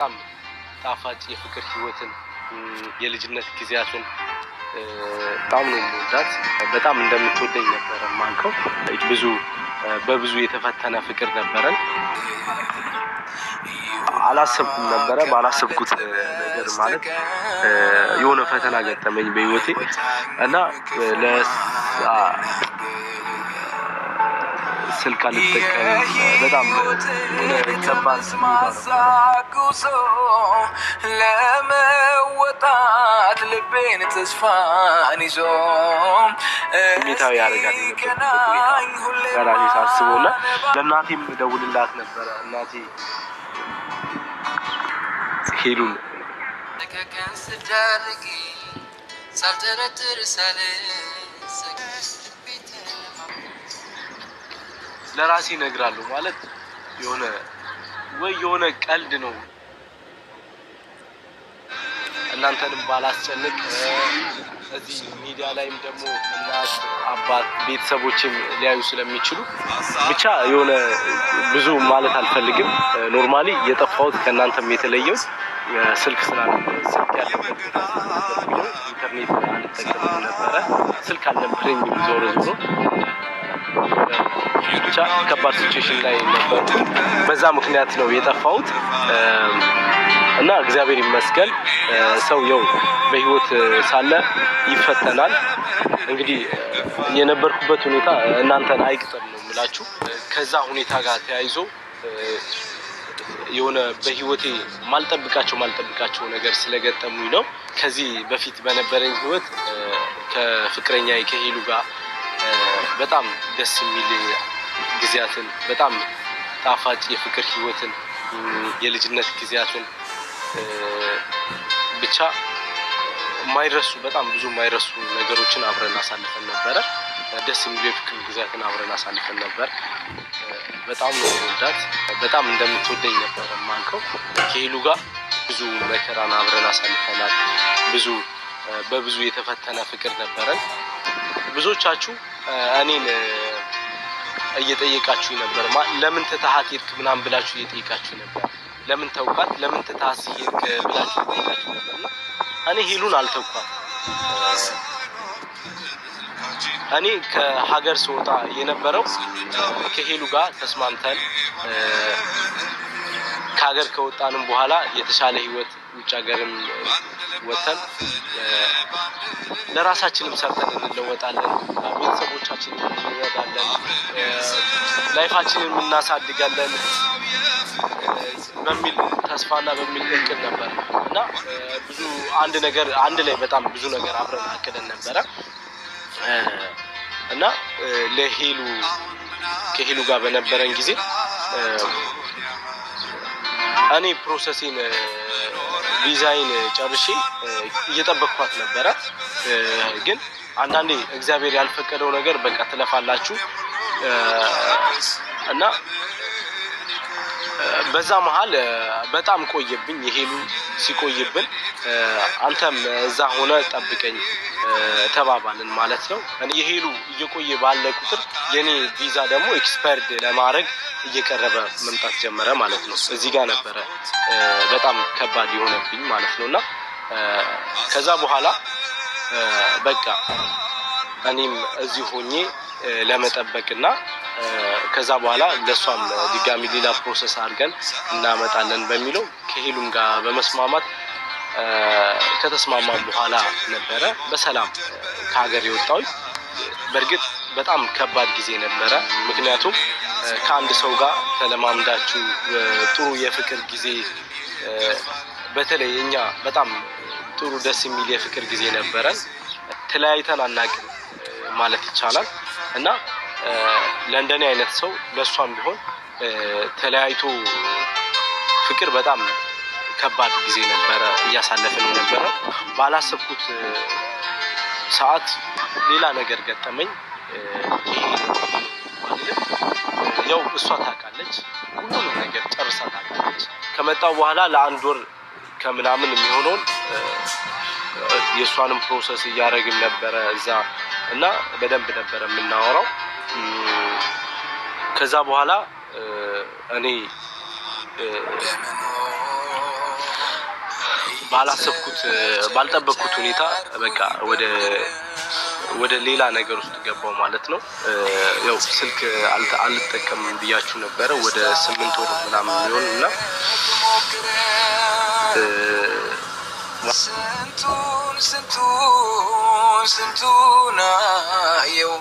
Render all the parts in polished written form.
በጣም ጣፋጭ የፍቅር ህይወትን የልጅነት ጊዜያትን በጣም ነው የምወዳት። በጣም እንደምትወደኝ ነበር ማንከው። በብዙ የተፈተነ ፍቅር ነበረን። አላሰብኩም ነበረ። ባላሰብኩት ነገር ማለት የሆነ ፈተና ገጠመኝ በህይወቴ እና ስልክ አልጠቀምም። በጣም ከባድ ለመወጣት ልቤን ተስፋን ይዞ ስሜታዊ ያደርጋል። በራሴ ሳስበውና ለእናቴም ደውልላት ነበረ። እናቴ ሄሉን ለራሴ እነግራለሁ ማለት የሆነ ቀልድ ነው። እናንተንም ባላስጨንቅ እዚህ ሚዲያ ላይም ደግሞ እናት አባት ቤተሰቦችም ሊያዩ ስለሚችሉ ብቻ የሆነ ብዙ ማለት አልፈልግም። ኖርማሊ የጠፋሁት ከእናንተም የተለየው ስልክ ያለበት ኢንተርኔት አልጠቀምም ነበረ። ስልክ አልነበረኝም። ዞሮ ብቻ ከባድ ሲቹዌሽን ላይ ነበር። በዛ ምክንያት ነው የጠፋሁት እና እግዚአብሔር ይመስገን ሰው በህይወት ሳለ ይፈተናል። እንግዲህ የነበርኩበት ሁኔታ እናንተን አይቅጠም ነው የምላችሁ። ከዛ ሁኔታ ጋር ተያይዞ የሆነ በህይወቴ ማልጠብቃቸው ነገር ስለገጠሙኝ ነው። ከዚህ በፊት በነበረኝ ህይወት ከፍቅረኛዬ ከሄሉ ጋር በጣም ደስ የሚል ጊዜያትን በጣም ጣፋጭ የፍቅር ህይወትን የልጅነት ጊዜያትን ብቻ በጣም ብዙ የማይረሱ ነገሮችን አብረን አሳልፈን ነበረ። ደስ የሚሉ የፍቅር ጊዜያትን አብረን አሳልፈን ነበር። በጣም ነው የምወዳት። በጣም እንደምትወደኝ ነበር ማንከው። ከሄሉ ጋር ብዙ መከራን አብረን አሳልፈናል። በብዙ የተፈተነ ፍቅር ነበረን። ብዙዎቻችሁ እኔን እየጠየቃችሁ ነበር። ለምን ትተሃት ሄድክ ምናምን ብላችሁ እየጠየቃችሁ ነበር። ለምን ተውካት፣ ለምን ትተሃት ሄድክ ብላችሁ እየጠየቃችሁ ነበርና እኔ ሄሉን አልተውኳት። እኔ ከሀገር ስወጣ የነበረው ከሄሉ ጋር ተስማምተን ከሀገር ከወጣንም በኋላ የተሻለ ህይወት ውጭ ሀገርም ወጥተን ለራሳችንም ሰርተን እንለወጣለን፣ ቤተሰቦቻችንን እንረዳለን፣ ላይፋችንን እናሳድጋለን በሚል ተስፋና በሚል እቅድ ነበር እና አንድ ላይ በጣም ብዙ ነገር አብረን አቅደን ነበረ እና ከሄሉ ጋር በነበረን ጊዜ እኔ ፕሮሰሴን ቪዛይን ጨርሼ እየጠበቅኳት ነበረ። ግን አንዳንዴ እግዚአብሔር ያልፈቀደው ነገር በቃ ትለፋላችሁ እና በዛ መሀል በጣም ቆየብኝ። የሄሉ ሲቆይብን አንተም እዛ ሆነ ጠብቀኝ ተባባልን ማለት ነው። የሄሉ እየቆየ ባለ ቁጥር የኔ ቪዛ ደግሞ ኤክስፓየርድ ለማድረግ እየቀረበ መምጣት ጀመረ ማለት ነው። እዚህ ጋር ነበረ በጣም ከባድ የሆነብኝ ማለት ነው እና ከዛ በኋላ በቃ እኔም እዚህ ሆኜ ለመጠበቅና ከዛ በኋላ ለሷም ድጋሚ ሌላ ፕሮሰስ አድርገን እናመጣለን በሚለው ከሄሉም ጋር በመስማማት ከተስማማም በኋላ ነበረ በሰላም ከሀገር የወጣሁኝ። በእርግጥ በጣም ከባድ ጊዜ ነበረ። ምክንያቱም ከአንድ ሰው ጋር ተለማምዳችሁ ጥሩ የፍቅር ጊዜ በተለይ እኛ በጣም ጥሩ ደስ የሚል የፍቅር ጊዜ ነበረን። ተለያይተን አናውቅም ማለት ይቻላል እና ለእንደኔ አይነት ሰው ለእሷም ቢሆን ተለያይቶ ፍቅር በጣም ከባድ ጊዜ ነበረ እያሳለፍን የነበረው። ባላሰብኩት ሰዓት ሌላ ነገር ገጠመኝ። እሷ ታውቃለች፣ ሁሉንም ነገር ጨርሳ ታውቃለች። ከመጣው በኋላ ለአንድ ወር ከምናምን የሚሆነውን የእሷንም ፕሮሰስ እያደረግን ነበረ እዛ እና በደንብ ነበረ የምናወራው። ከዛ በኋላ እኔ ባልጠበቅኩት ሁኔታ በቃ ወደ ሌላ ነገር ውስጥ ገባው ማለት ነው። ያው ስልክ አልጠቀምም ብያችሁ ነበረ ወደ 8 ወር ምናምን ሊሆን እና ስንቱን አየው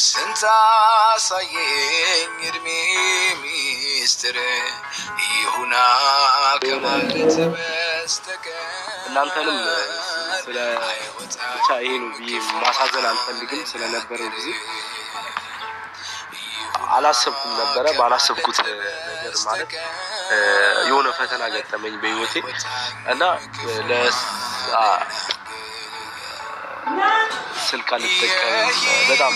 ስንታሳየኝ እድሜ ሚስጥር ይሁና ከማለት በስተቀር እናንተንም ስለ ብቻ ይሄ ነው ብዬ ማሳዘን አልፈልግም። ስለነበረው ጊዜ አላሰብኩም ነበረ። ባላሰብኩት ነገር ማለት የሆነ ፈተና ገጠመኝ በህይወቴ እና ስልክ አልጠቀምም በጣም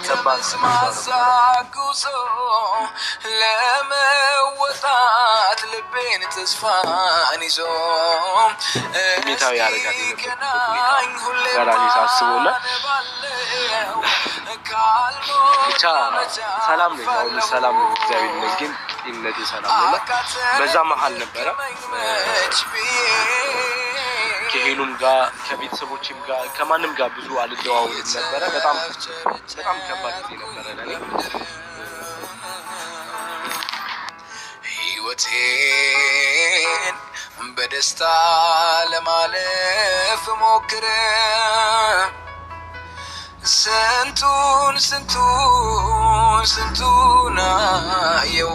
ከባድ ስማሳጉሶ ለመወጣት ልቤን ተስፋን ይዞ ሚታው ያረጋል ገራኒ ሳስቦና ብቻ ሰላም ነው። ሰላም ነው እግዚአብሔር ይመስገን። ጤንነቴ ሰላም ነው። በዛ መሀል ነበረ ከሄሉም ጋር ከቤተሰቦችም ጋር ከማንም ጋር ብዙ አልደዋወልም ነበረ። በጣም ከባድ ጊዜ ነበረ ለኔ። ህይወቴን በደስታ ለማለፍ ሞክረ ስንቱን አየው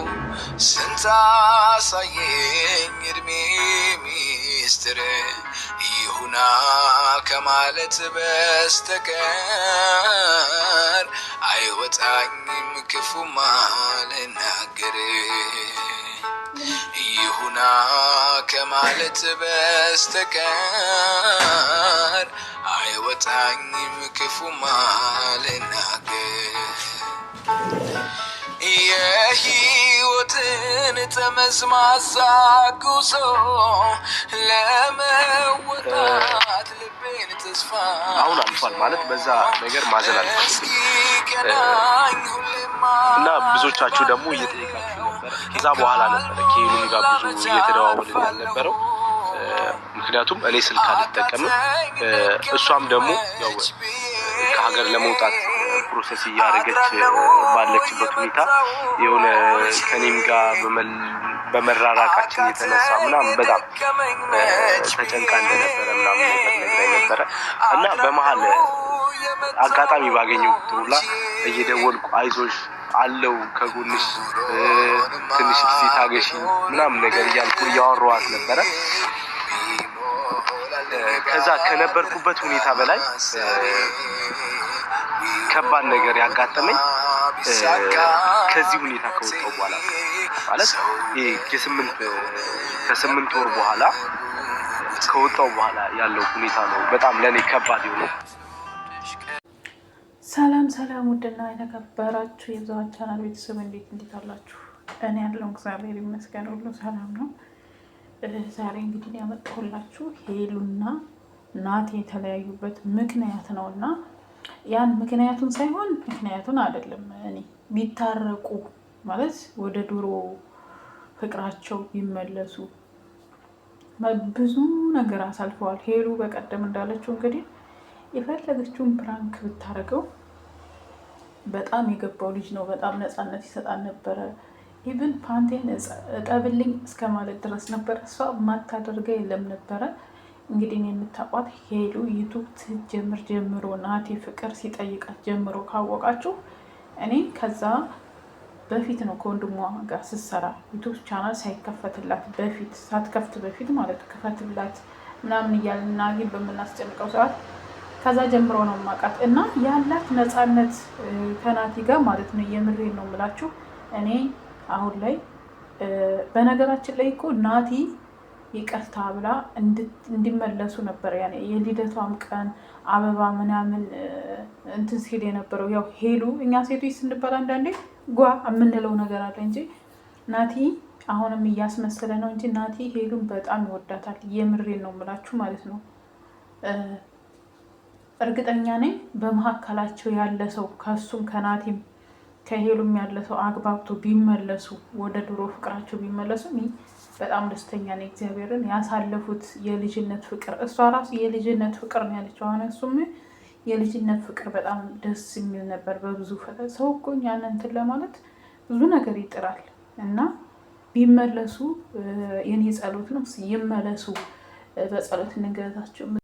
ስንታሳየኝ እድሜ ሚስጥር ይሁና ከማለት በስተቀር አይወጣኝም ክፉማ ልናገር ይሁና ከማለት በስተቀር አይወጣኝም ክፉማ ልናገር የህይወትን ጠመዝማዛ ጉዞ ለመወጣት ልቤን ተስፋ አሁን አልፏል ማለት በዛ ነገር ማዘን አልፈልግም እና ብዙዎቻችሁ ደግሞ እየጠየቃችሁ ነበር። ከዛ በኋላ ነበር ከሄሉም ጋር ብዙ እየተደዋወልን ያልነበረው ምክንያቱም እኔ ስልክ አልጠቀምም እሷም ደግሞ ያው ከሀገር ለመውጣት ፕሮሰስ እያደረገች ባለችበት ሁኔታ የሆነ ከኔም ጋር በመራራቃችን የተነሳ ምናምን በጣም ተጨንቃ እንደነበረ ምናምን ነገር ነግራኝ ነበረ እና በመሀል አጋጣሚ ባገኘው ሁላ እየደወልኩ አይዞሽ አለው ከጎንሽ ትንሽ ጊዜ ታገሺ ምናምን ነገር እያልኩ እያወራኋት ነበረ። ከዛ ከነበርኩበት ሁኔታ በላይ ከባድ ነገር ያጋጠመኝ ከዚህ ሁኔታ ከወጣው በኋላ ማለት ከ8 ወር በኋላ ከወጣው በኋላ ያለው ሁኔታ ነው በጣም ለኔ ከባድ የሆነው። ሰላም ውድና የተከበራችሁ የዛው ቻናል ቤተሰብ እንዴት አላችሁ? እኔ ያለው እግዚአብሔር ይመስገን ሁሉ ሰላም ነው። ዛሬ እንግዲህ ያመጣሁላችሁ ሄሉና ናቲ የተለያዩበት ምክንያት ነውና ያን ምክንያቱን ሳይሆን ምክንያቱን አይደለም እኔ ቢታረቁ ማለት ወደ ድሮ ፍቅራቸው ቢመለሱ ብዙ ነገር አሳልፈዋል። ሄሉ በቀደም እንዳለችው እንግዲህ የፈለገችውን ፕራንክ ብታረገው በጣም የገባው ልጅ ነው። በጣም ነፃነት ይሰጣል ነበረ። ኢቭን ፓንቴን እጠብልኝ እስከ ማለት ድረስ ነበር። እሷ ማታደርገ የለም ነበረ። እንግዲህ የምታውቋት ሄሉ ዩቱብ ጀምር ጀምሮ ናቲ ፍቅር ሲጠይቃት ጀምሮ ካወቃችሁ እኔ ከዛ በፊት ነው ከወንድሟ ጋር ስትሰራ ዩቱብ ቻናል ሳይከፈትላት በፊት ሳትከፍት በፊት ማለት ክፈትላት ምናምን እያልና ግን በምናስጨንቀው ሰዓት ከዛ ጀምሮ ነው ማውቃት እና ያላት ነፃነት ከናቲ ጋር ማለት ነው። የምሬን ነው የምላችሁ እኔ አሁን ላይ በነገራችን ላይ እኮ ናቲ ይቅርታ ብላ እንዲመለሱ ነበር ያኔ የልደቷም ቀን አበባ ምናምን እንትን ሲል የነበረው ያው ሄሉ እኛ ሴቶች ስንባል አንዳንዴ ጓ የምንለው ነገር አለ እንጂ ናቲ አሁንም እያስመሰለ ነው እንጂ ናቲ ሄሉን በጣም ይወዳታል። የምሬን ነው የምላችሁ ማለት ነው። እርግጠኛ ነኝ በመሀከላቸው ያለ ሰው ከሱም ከናቲም ከሄሉም ያለ ሰው አግባብቶ ቢመለሱ ወደ ድሮ ፍቅራቸው ቢመለሱ እኔ በጣም ደስተኛ ነኝ። እግዚአብሔርን ያሳለፉት የልጅነት ፍቅር እሷ ራሱ የልጅነት ፍቅር ነው ያለችው። አሁን እሱም የልጅነት ፍቅር በጣም ደስ የሚል ነበር። በብዙ ሰው እኮ ያንን እንትን ለማለት ብዙ ነገር ይጥራል እና ቢመለሱ የኔ ጸሎት ነው። ይመለሱ፣ በጸሎት እንገዛቸው።